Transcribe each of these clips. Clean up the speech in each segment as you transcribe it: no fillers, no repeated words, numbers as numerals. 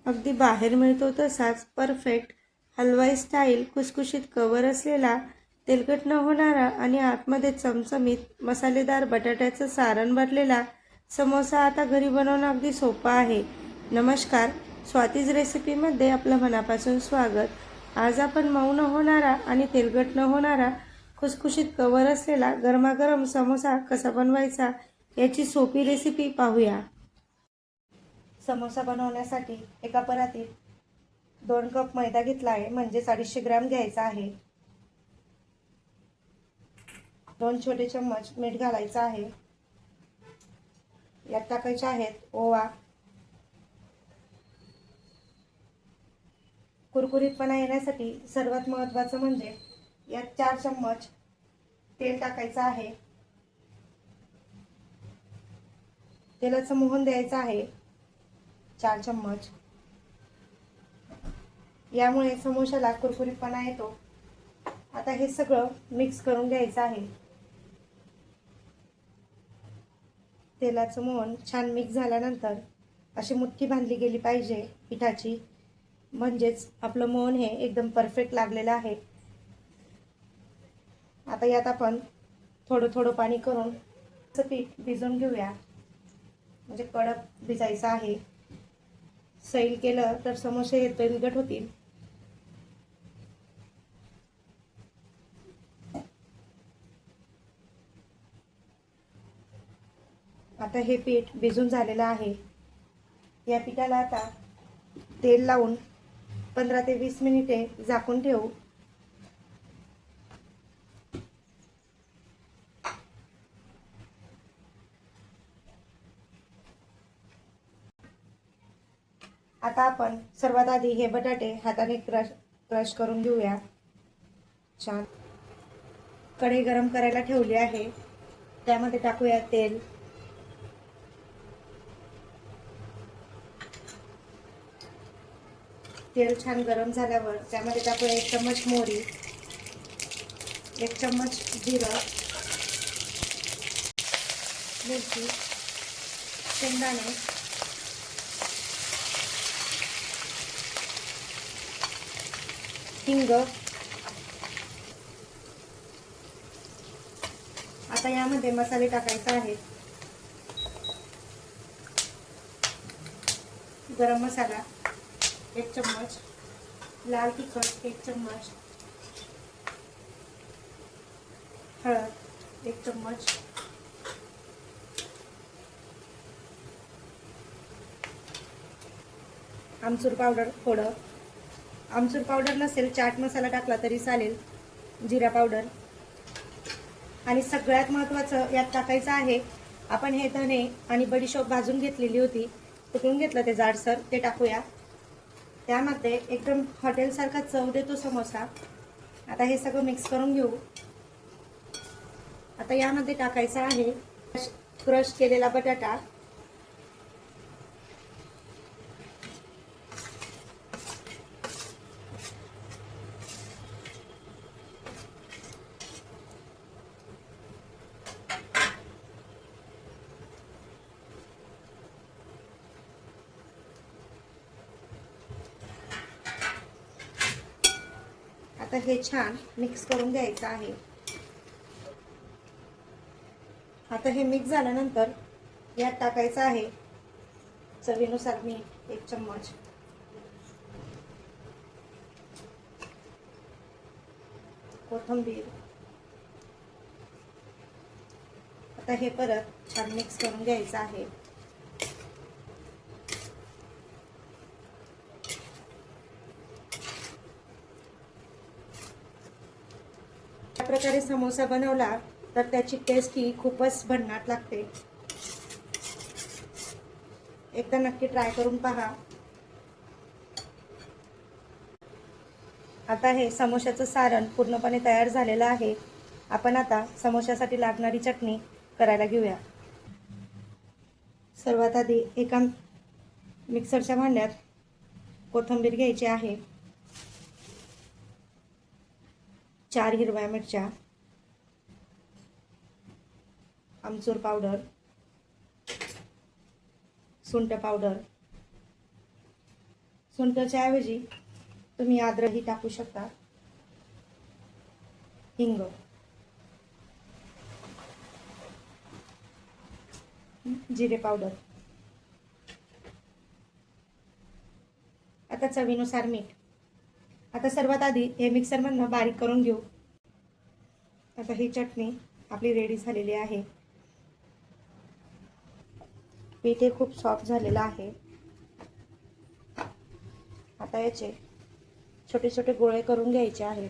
अगदी बाहेर मिळतो तसाच परफेक्ट हलवाई स्टाईल खुसखुशीत कवर असलेला, तेलकट न होणारा आणि आतमध्ये चमचमीत मसालेदार बटाट्याचं सारण भरलेला समोसा आता घरी बनवणं अगदी सोपं आहे. नमस्कार, स्वातीज रेसिपीमध्ये आपलं मनापासून स्वागत. आज आपण मऊ न होणारा आणि तेलकट न होणारा खुसखुशीत कवर असलेला गरमागरम समोसा कसा बनवायचा याची सोपी रेसिपी पाहूया. समोसा बनवण्यासाठी एका परातीत 2 कप मैदा घेतला आहे, म्हणजे 250 ग्रॅम घ्यायचा आहे. 2 छोटे चम्मच मीठ घालायचं आहे. यात टाकायचे आहेत ओवा, कुरकुरीतपणा येण्यासाठी सर्वात महत्त्वाचं म्हणजे यात 4 चम्मच तेल टाकायचं आहे. तेलाचं मोहन द्यायचं आहे 4 चम्मच. यामुळे समोशाला कुरकुरीतपणा येतो. आता हे सगळं मिक्स करून घ्यायचं आहे. तेलाचं मोहन छान मिक्स झाल्यानंतर अशी मुठ्ठी बांधली गेली पाहिजे पिठाची, म्हणजेच आपलं मोहन हे एकदम परफेक्ट लागलेलं आहे. आता यात आपण थोडं थोडं पाणी करून पीठ भिजवून घेऊया, म्हणजे कडक भिजायचं आहे. सैल केलं तर समोसे हे तेलकट होतील. आता हे पीठ भिजून झालेलं आहे. या पिठाला आता तेल लावून 15 ते 20 मिनिटे झाकून ठेवू. आता आपण सर्वात आधी हे बटाटे हाताने क्रश करून घेऊया. छान कढई गरम करायला ठेवली आहे. त्यामध्ये टाकूया तेल. तेल छान गरम झाल्यावर त्यामध्ये टाकूया 1 चम्मच मोहरी, 1 चम्मच जिरं, मिरची, शेंगदाणे, हिंग. आता यामध्ये मसाले टाकायचे आहेत. गरम मसाला 1 चम्मच, लाल तिखट 1 चम्मच, हळद 1 चम्मच, आमचूर पावडर थोडं. आमचूर पावडर नसेल चाट मसाला टाकला तरी चालेल. जिरा पावडर. आणि सगळ्यात महत्त्वाचं यात टाकायचं आहे, आपण हे धने आणि बडीशोप भाजून घेतलेली होती, कुटून घेतलं ते जाडसर, ते टाकूया. त्यामध्ये एकदम हॉटेलसारखा चव देतो समोसा. आता हे सगळं मिक्स करून घेऊ. आता यामध्ये टाकायचं आहे क्रश केलेला बटाटा. आता हे छान मिक्स करून घ्यायचं आहे. आता हे मिक्स झाल्यानंतर यात टाकायचं आहे चवीनुसार मीठ 1 चम्मच, कोथिंबीर. आता हे परत छान मिक्स करून घ्यायचं आहे. या प्रकारे समोसा बनवला तर त्याची टेस्ट ही खूपच भन्नाट लागते. एकदा नक्की ट्राय करून पहा. आता हे समोशाचं सारण पूर्णपणे तयार झालेलं आहे. आपण आता समोशासाठी लागणारी चटणी करायला घेऊया. सर्वात आधी एका मिक्सरच्या भांड्यात कोथिंबीर घ्यायची आहे, 4 हिरव्या मिरच्या, आमचूर पावडर, सुंठ पावडर, सुंठच्या ऐवजी तुम्ही अद्रकही टाकू शकता, हिंग, जिरे पावडर, आता चवीनुसार मीठ. आता सर्वात आधी हे मिक्सरमधनं बारीक करून घेऊ. आता ही चटणी आपली रेडी झालेली आहे. पीठ हे खूप सॉफ्ट झालेलं आहे. आता याचे छोटे छोटे गोळे करून घ्यायचे आहेत.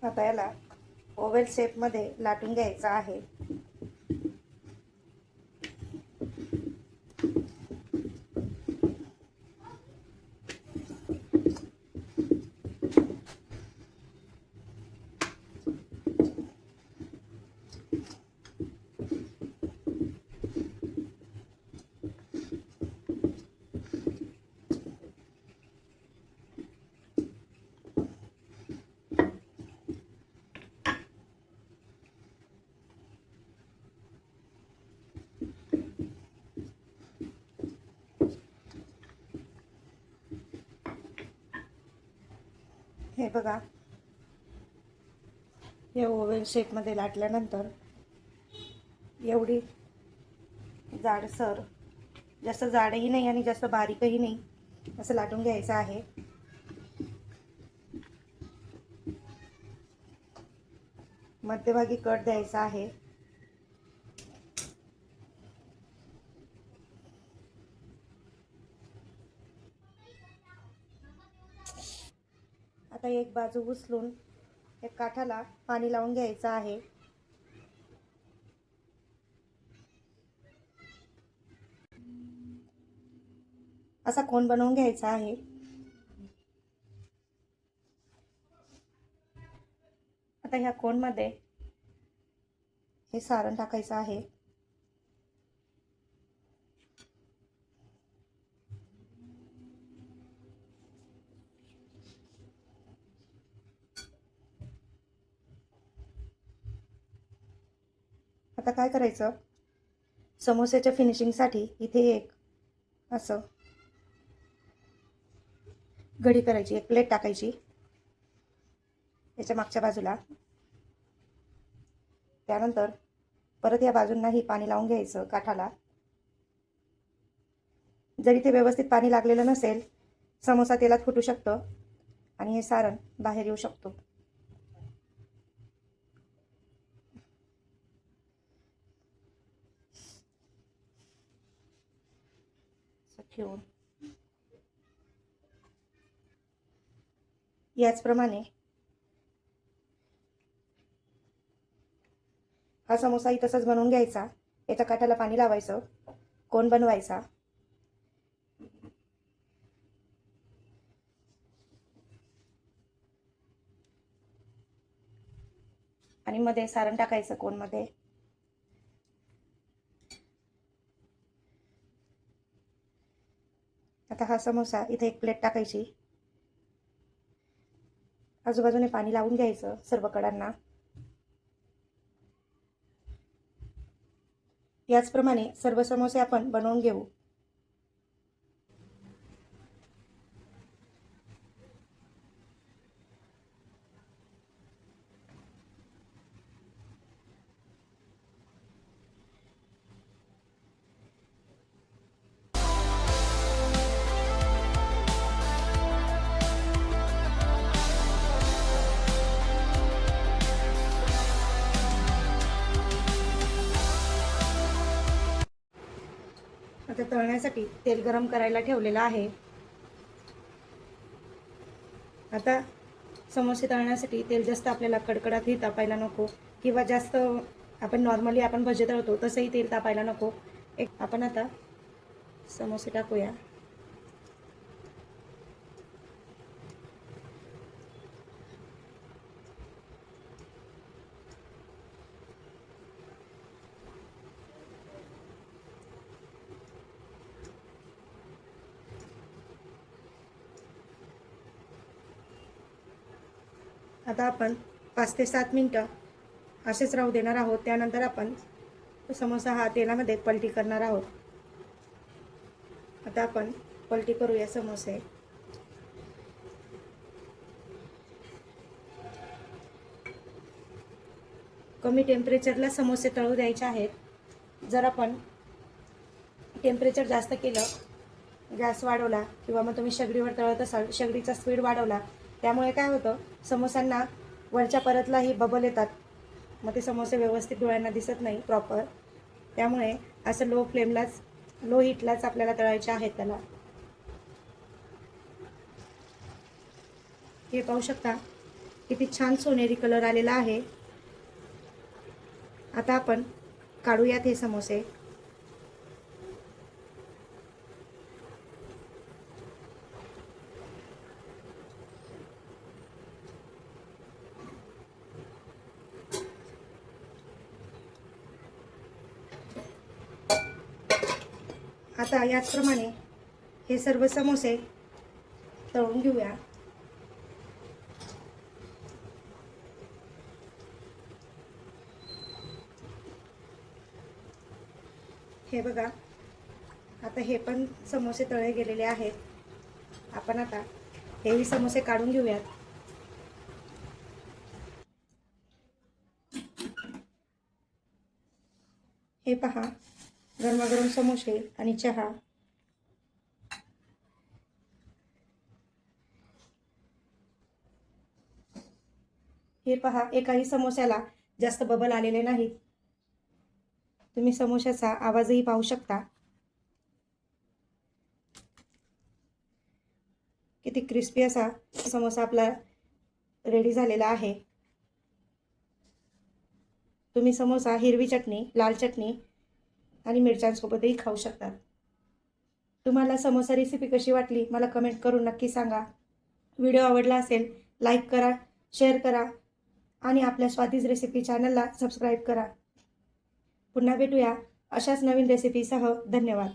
आता याला ओव्हल शेपमध्ये लाटून घ्यायचा आहे. हे बघा, या ओव्हल शेपमध्ये लाटल्यानंतर एवढी जाडसर, जास्त जाडही नाही आणि जास्त बारीकही नाही, असं लाटून घ्यायचं आहे. मध्यभागी कट द्यायचा आहे. आता एक बाजू उचलून एक काठाला पाणी लावून घ्यायचं आहे. असा कोन बनवून घ्यायचा आहे. आता ह्या कोनमध्ये हे सारण टाकायचं आहे. आता काय करायचं, समोस्याच्या फिनिशिंगसाठी इथे एक असं घडी करायची, एक प्लेट टाकायची याच्या मागच्या बाजूला. त्यानंतर परत या बाजूंनाही पाणी लावून घ्यायचं काठाला. जरी ते व्यवस्थित पाणी लागलेलं नसेल, समोसा तेलात फुटू शकतं आणि हे सारण बाहेर येऊ शकतो. ठेवून याचप्रमाणे हा समोसाही तसाच बनवून घ्यायचा. याच्या काठाला पाणी लावायचं, कोन बनवायचा, आणि मध्ये सारण टाकायचं कोनमध्ये. आता हा समोसा इथे एक प्लेट टाकायची, आजूबाजूने पाणी लावून घ्यायचं सर्व कडांना. याचप्रमाणे सर्व समोसे आपण बनवून घेऊ. आता तळण्यासाठी तेल गरम करायला ठेवलेलं आहे. आता समोसे तळण्यासाठी तेल जास्त आपल्याला कडकडातही तापायला नको, किंवा जास्त आपण नॉर्मली आपण भजे तळतो तसंही तेल तापायला नको. आपण आता समोसे टाकूया. आता आपण 5 ते 7 मिनटं असेच राहू देणार आहोत. त्यानंतर आपण समोसा हा तेलामध्ये पलटी करणार आहोत. आता आपण पलटी करूया समोसे. कमी टेम्परेचरला समोसे तळू द्यायचे आहेत. जर आपण टेम्परेचर जास्त केलं, गॅस वाढवला किंवा मग तुम्ही शेगडीवर तळत असाल, शेगडीचा स्पीड वाढवला, त्यामुळे काय होतं, समोस्यांना वरच्या परतलाही बबल येतात. मग ते समोसे व्यवस्थित डोळ्यांना दिसत नाही प्रॉपर. त्यामुळे असं लो हीटलाच आपल्याला तळायचे आहेत त्याला. हे पाहू शकता किती छान सोनेरी कलर आलेला आहे. आता आपण काढूयात हे समोसे. आता याचप्रमाणे हे सर्व समोसे तळून घेऊया. हे बघा, आता हे पण समोसे तळे गेलेले आहेत. आपण आता हेही समोसे काढून घेऊयात. हे पहा, गरमागरम समोसे आणि चहा. हे पहा, एकाही समोस्याला जास्त बबल आलेले नाहीत. तुम्ही समोस्याचा आवाजही पाहू शकता. किती क्रिस्पी असा समोसा आपला रेडी झालेला आहे. तुम्ही समोसा हिरवी चटणी, लाल चटणी आणि मिरच्यांसोबतही खाऊ शकता. तुम्हाला समोसा रेसिपी कशी वाटली मला कमेंट करून नक्की सांगा. व्हिडिओ आवडला असेल लाईक करा, शेअर करा आणि आपल्या स्वादिष्ट रेसिपी चॅनलला सबस्क्राईब करा. पुन्हा भेटूया अशाच नवीन रेसिपीसह. धन्यवाद.